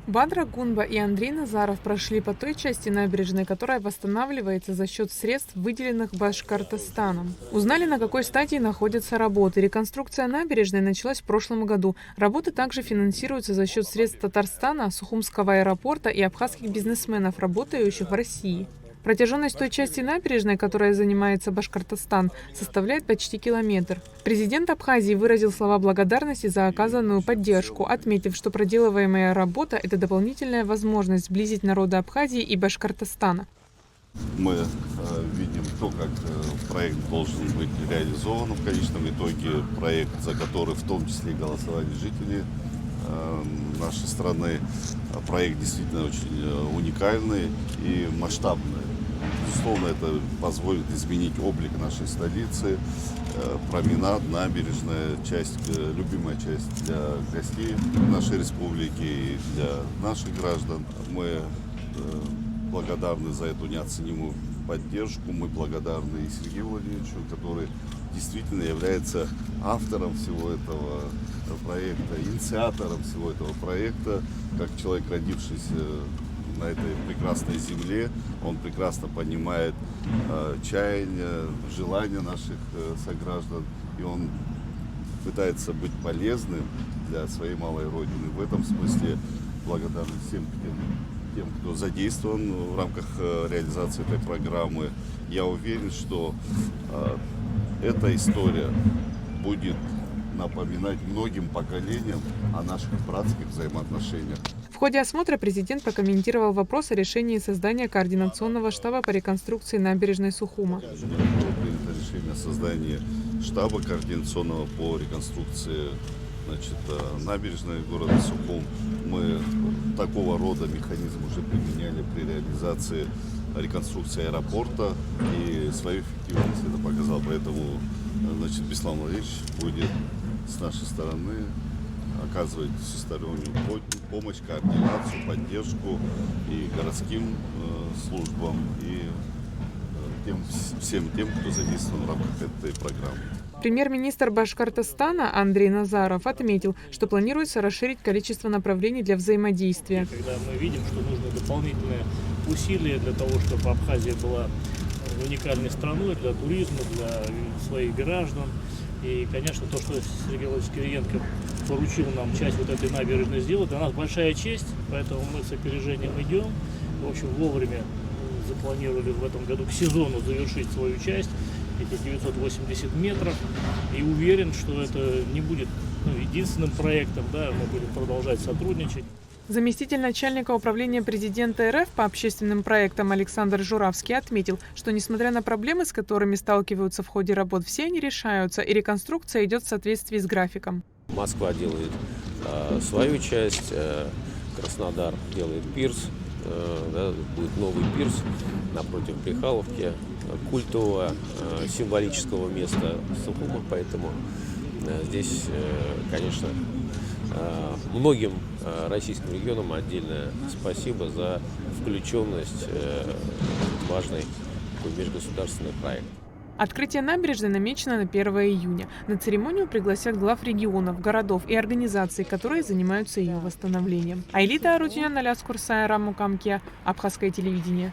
Бадра Гунба и Андрей Назаров прошли по той части набережной, которая восстанавливается за счет средств, выделенных Башкортостаном. Узнали, на какой стадии находятся работы. Реконструкция набережной началась в прошлом году. Работы также финансируются за счет средств Татарстана, Сухумского аэропорта и абхазских бизнесменов, работающих в России. Протяженность той части набережной, которой занимается Башкортостан, составляет почти километр. Президент Абхазии выразил слова благодарности за оказанную поддержку, отметив, что проделываемая работа – это дополнительная возможность сблизить народы Абхазии и Башкортостана. Мы видим то, как проект должен быть реализован в конечном итоге. Проект, за который в том числе голосовали жители нашей страны. Проект действительно очень уникальный и масштабный. Безусловно, это позволит изменить облик нашей столицы. Променад, набережная, любимая часть для гостей нашей республики и для наших граждан. Мы благодарны за эту неоценимую поддержку. Мы благодарны и Сергею Владимировичу, который действительно является автором всего этого проекта, инициатором всего этого проекта. Как человек, родившийся на этой прекрасной земле, он прекрасно понимает чаяния, желания наших сограждан, и он пытается быть полезным для своей малой родины. В этом смысле благодарны всем тем, кто задействован в рамках реализации этой программы. Я уверен, что эта история будет напоминать многим поколениям о наших братских взаимоотношениях. В ходе осмотра президент прокомментировал вопрос о решении создания координационного штаба по реконструкции набережной Сухума. Принято решение о создании штаба координационного по реконструкции набережной города Сухум. Мы такого рода механизм уже применяли при реализации реконструкции аэропорта, и свою эффективность это показал. Поэтому Беслан Владимирович будет с нашей стороны оказывать всестороннюю помощь, координацию, поддержку и городским службам, и всем тем, кто задействован в рамках этой программы. Премьер-министр Башкортостана Андрей Назаров отметил, что планируется расширить количество направлений для взаимодействия. Когда мы видим, что нужны дополнительные усилия для того, чтобы Абхазия была уникальной страной для туризма, для своих граждан. И, конечно, то, что Сергей Владимирович Кириенко поручил нам часть вот этой набережной сделать, для нас большая честь, поэтому мы с опережением идем. В общем, вовремя запланировали в этом году к сезону завершить свою часть, эти 980 метров. И уверен, что это не будет единственным проектом, мы будем продолжать сотрудничать. Заместитель начальника управления президента РФ по общественным проектам Александр Журавский отметил, что несмотря на проблемы, с которыми сталкиваются в ходе работ, все они решаются, и реконструкция идет в соответствии с графиком. Москва делает свою часть, Краснодар делает пирс, будет новый пирс напротив Брехаловки, культового символического места Сухума, поэтому здесь, конечно, многим российским регионам отдельное спасибо за включенность в важный межгосударственный проект. Открытие набережной намечено на 1 июня. На церемонию пригласят глав регионов, городов и организаций, которые занимаются ее восстановлением. Айлита Арутюнян, Наляс Курсая, Раму Камкия, Абхазское телевидение.